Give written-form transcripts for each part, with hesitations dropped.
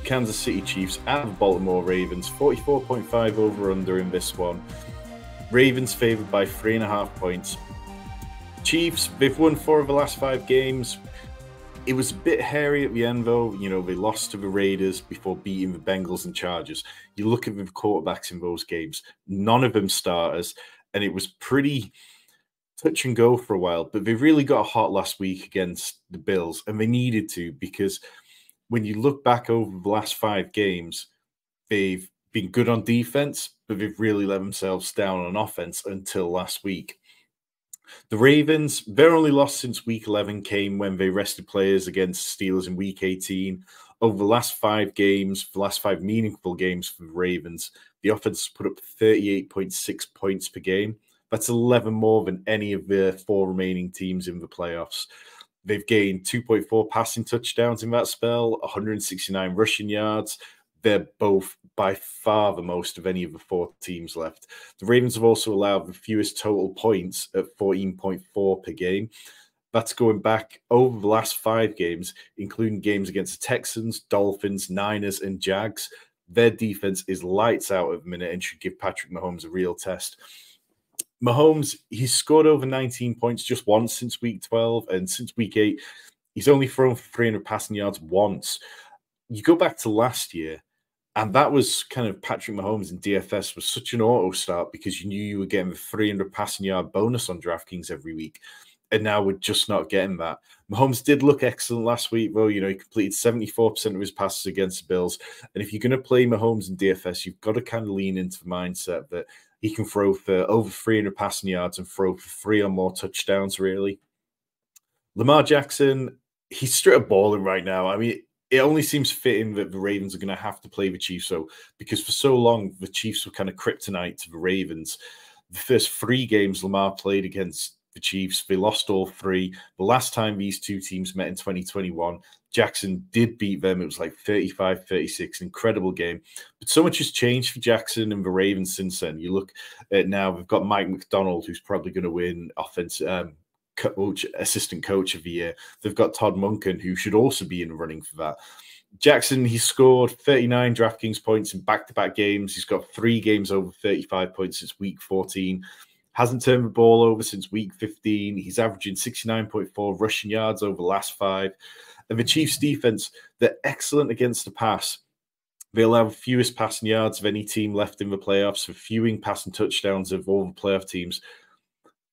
Kansas City Chiefs at the Baltimore Ravens. 44.5 over-under in this one. Ravens favored by 3.5 points. Chiefs, they've won 4 of the last 5 games. It was a bit hairy at the end, though. You know, they lost to the Raiders before beating the Bengals and Chargers. You look at the quarterbacks in those games, none of them starters, and it was pretty touch and go for a while. But they really got hot last week against the Bills, and they needed to, because when you look back over the last 5 games, they've been good on defense, but they've really let themselves down on offense until last week. The Ravens, their only loss since week 11 came when they rested players against Steelers in week 18. Over the last 5 games, the last 5 meaningful games for the Ravens, the offense put up 38.6 points per game. That's 11 more than any of the 4 remaining teams in the playoffs. They've gained 2.4 passing touchdowns in that spell, 169 rushing yards. They're both by far the most of any of the 4 teams left. The Ravens have also allowed the fewest total points at 14.4 per game. That's going back over the last 5 games, including games against the Texans, Dolphins, Niners, and Jags. Their defense is lights out at the minute and should give Patrick Mahomes a real test. Mahomes, he's scored over 19 points just once since week 12, and since week 8, he's only thrown for 300 passing yards once. You go back to last year, and that was kind of Patrick Mahomes in DFS was such an auto start because you knew you were getting the 300 passing yard bonus on DraftKings every week. And now we're just not getting that. Mahomes did look excellent last week, though. You know, he completed 74% of his passes against the Bills. And if you're going to play Mahomes in DFS, you've got to kind of lean into the mindset that he can throw for over 300 passing yards and throw for 3 or more touchdowns, really. Lamar Jackson, he's straight up balling right now. I mean, it only seems fitting that the Ravens are going to have to play the Chiefs, because for so long, the Chiefs were kind of kryptonite to the Ravens. The first 3 games Lamar played against the Chiefs, they lost all 3. The last time these 2 teams met in 2021, Jackson did beat them. It was like 35-36, incredible game. But so much has changed for Jackson and the Ravens since then. You look at now, we've got Mike McDonald, who's probably going to win assistant coach of the year. They've got Todd Monken, who should also be in the running for that. Jackson, he scored 39 DraftKings points in back-to-back games. He's got 3 games over 35 points since week 14. Hasn't turned the ball over since week 15. He's averaging 69.4 rushing yards over the last 5. And the Chiefs' defense, they're excellent against the pass. They allow the fewest passing yards of any team left in the playoffs, the fewest passing touchdowns of all the playoff teams.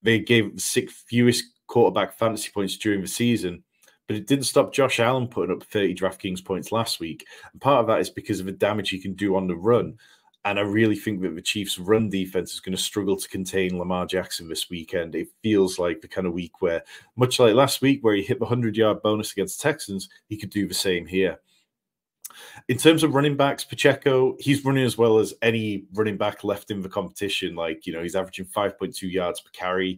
They gave the 6th fewest quarterback fantasy points during the season, but it didn't stop Josh Allen putting up 30 DraftKings points last week. And part of that is because of the damage he can do on the run. And I really think that the Chiefs' run defense is going to struggle to contain Lamar Jackson this weekend. It feels like the kind of week where, much like last week, where he hit the 100-yard bonus against the Texans, he could do the same here. In terms of running backs, Pacheco, he's running as well as any running back left in the competition. Like, you know, he's averaging 5.2 yards per carry.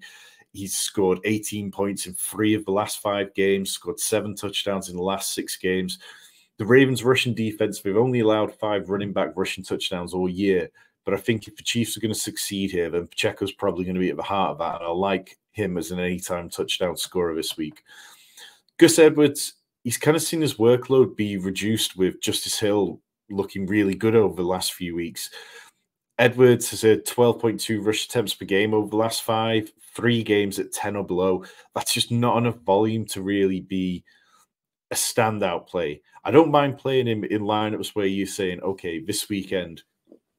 He's scored 18 points in 3 of the last 5 games, scored 7 touchdowns in the last 6 games. The Ravens' rushing defense, they've only allowed 5 running back rushing touchdowns all year. But I think if the Chiefs are going to succeed here, then Pacheco's probably going to be at the heart of that. And I like him as an anytime touchdown scorer this week. Gus Edwards, he's kind of seen his workload be reduced with Justice Hill looking really good over the last few weeks. Edwards has had 12.2 rush attempts per game over the last 5, 3 games at 10 or below. That's just not enough volume to really be a standout play. I don't mind playing him in lineups where you're saying, okay, this weekend,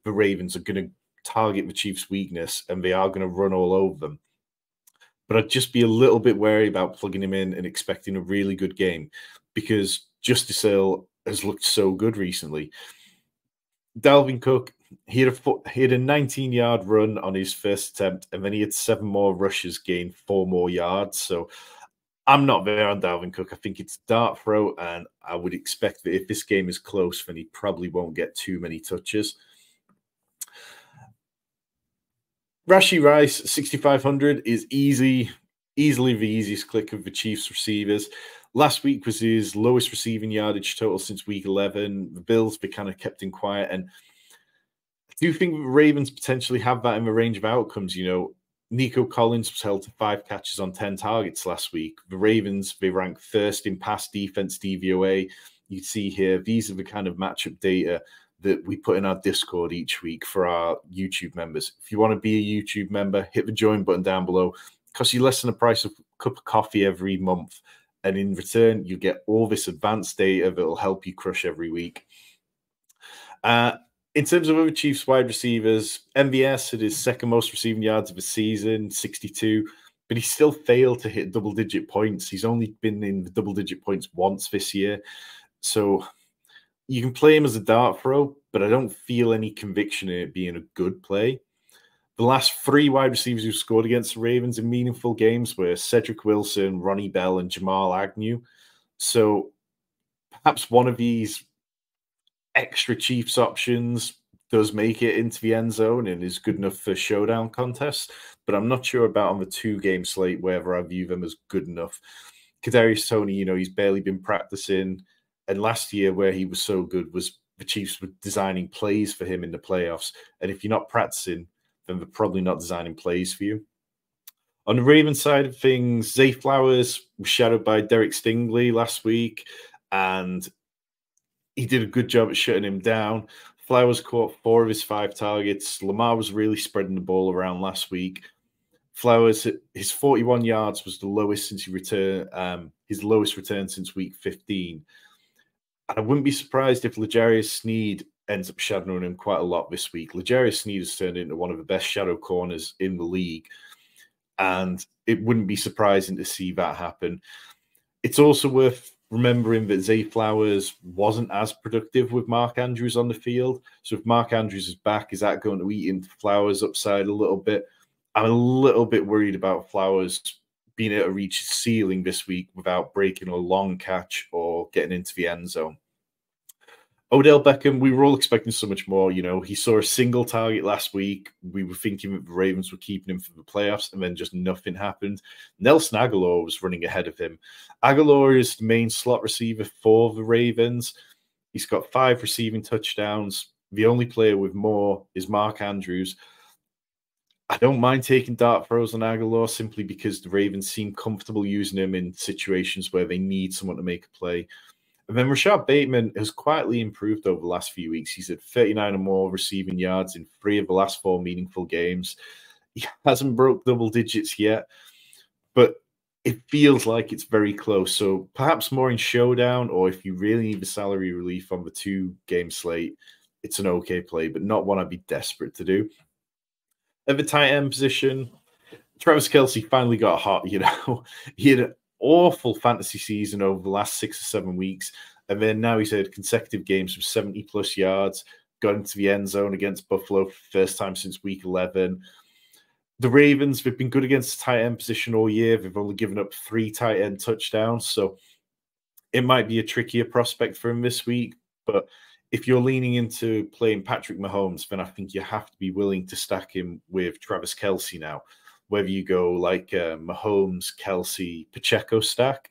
the Ravens are going to target the Chiefs' weakness and they are going to run all over them. But I'd just be a little bit wary about plugging him in and expecting a really good game because Justice Hill has looked so good recently. Dalvin Cook, he had a 19-yard run on his first attempt, and then he had 7 more rushes, gained 4 more yards. So I'm not there on Dalvin Cook. I think it's dart throw, and I would expect that if this game is close, then he probably won't get too many touches. Rashee Rice, 6,500 is easily the easiest click of the Chiefs receivers. Last week was his lowest receiving yardage total since week 11. The Bills, they kind of kept him quiet. And I do think the Ravens potentially have that in the range of outcomes. You know, Nico Collins was held to 5 catches on 10 targets last week. The Ravens, they ranked first in pass defense DVOA. you see here, these are the kind of matchup data that we put in our Discord each week for our YouTube members. If you want to be a YouTube member, hit the join button down below. It costs you less than the price of a cup of coffee every month. And in return, you get all this advanced data that will help you crush every week. In terms of other Chiefs wide receivers, MVS had his second most receiving yards of the season, 62, but he still failed to hit double-digit points. He's only been in the double-digit points once this year. So you can play him as a dart throw, but I don't feel any conviction in it being a good play. The last 3 wide receivers who scored against the Ravens in meaningful games were Cedric Wilson, Ronnie Bell, and Jamal Agnew. So perhaps one of these extra Chiefs options does make it into the end zone and is good enough for showdown contests, but I'm not sure about on the 2-game slate whether I view them as good enough. Kadarius Toney, he's barely been practicing, and last year where he was so good was the Chiefs were designing plays for him in the playoffs, and if you're not practicing, then they're probably not designing plays for you. On the Ravens side of things, Zay Flowers was shadowed by Derek Stingley last week, and he did a good job at shutting him down. Flowers caught 4 of his 5 targets. Lamar was really spreading the ball around last week. Flowers, his 41 yards was the lowest since he returned, his lowest return since week 15. And I wouldn't be surprised if L'Jarius Sneed ends up shadowing him quite a lot this week. L'Jarius Sneed has turned into one of the best shadow corners in the league, and it wouldn't be surprising to see that happen. It's also worth remembering that Zay Flowers wasn't as productive with Mark Andrews on the field. So if Mark Andrews is back, is that going to eat into Flowers' upside a little bit? I'm a little bit worried about Flowers being able to reach his ceiling this week without breaking a long catch or getting into the end zone. Odell Beckham, we were all expecting so much more. He saw a single target last week. We were thinking that the Ravens were keeping him for the playoffs, and then just nothing happened. Nelson Aguilar was running ahead of him. Aguilar is the main slot receiver for the Ravens. He's got 5 receiving touchdowns. The only player with more is Mark Andrews. I don't mind taking dart throws on Aguilar simply because the Ravens seem comfortable using him in situations where they need someone to make a play. And then Rashad Bateman has quietly improved over the last few weeks. He's at 39 or more receiving yards in 3 of the last 4 meaningful games. He hasn't broke double digits yet, but it feels like it's very close. So perhaps more in showdown, or if you really need the salary relief on the 2-game slate, it's an okay play, but not one I'd be desperate to do. At the tight end position, Travis Kelce finally got hot. He had an awful fantasy season over the last 6 or 7 weeks, and then now he's had consecutive games with 70-plus yards, got into the end zone against Buffalo for the first time since week 11. The Ravens, they've been good against the tight end position all year. They've only given up 3 tight end touchdowns, so it might be a trickier prospect for him this week, but if you're leaning into playing Patrick Mahomes, then I think you have to be willing to stack him with Travis Kelce now. Whether you go like Mahomes, Kelce, Pacheco stack,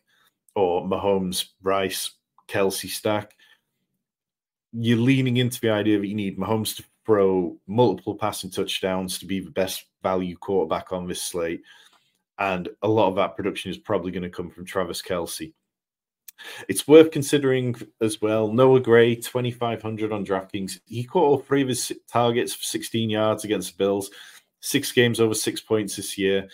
or Mahomes, Rice, Kelce stack, you're leaning into the idea that you need Mahomes to throw multiple passing touchdowns to be the best value quarterback on this slate. And a lot of that production is probably going to come from Travis Kelce. It's worth considering as well, Noah Gray, 2,500 on DraftKings. He caught all 3 of his targets for 16 yards against the Bills. 6 games over 6 points this year.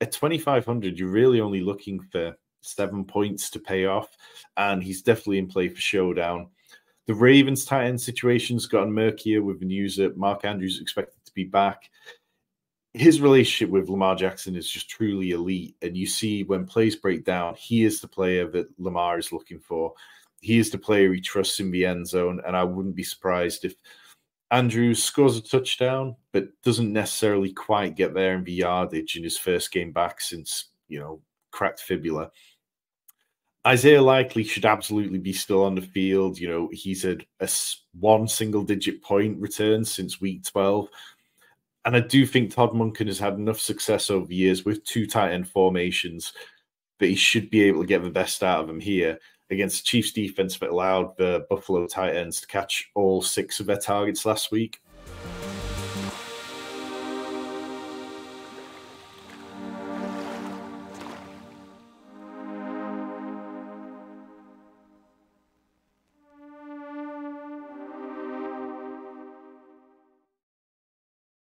At 2,500, you're really only looking for 7 points to pay off, and he's definitely in play for showdown. The Ravens tight end situation's gotten murkier with the news that Mark Andrews is expected to be back. His relationship with Lamar Jackson is just truly elite, and you see when plays break down, he is the player that Lamar is looking for. He is the player he trusts in the end zone, and I wouldn't be surprised if Andrews scores a touchdown, but doesn't necessarily quite get there in the yardage in his first game back since, cracked fibula. Isaiah Likely should absolutely be still on the field. He's had a 1 single-digit point return since week 12. And I do think Todd Monken has had enough success over the years with 2 tight end formations that he should be able to get the best out of them here against the Chiefs defense that allowed the Buffalo tight ends to catch all 6 of their targets last week.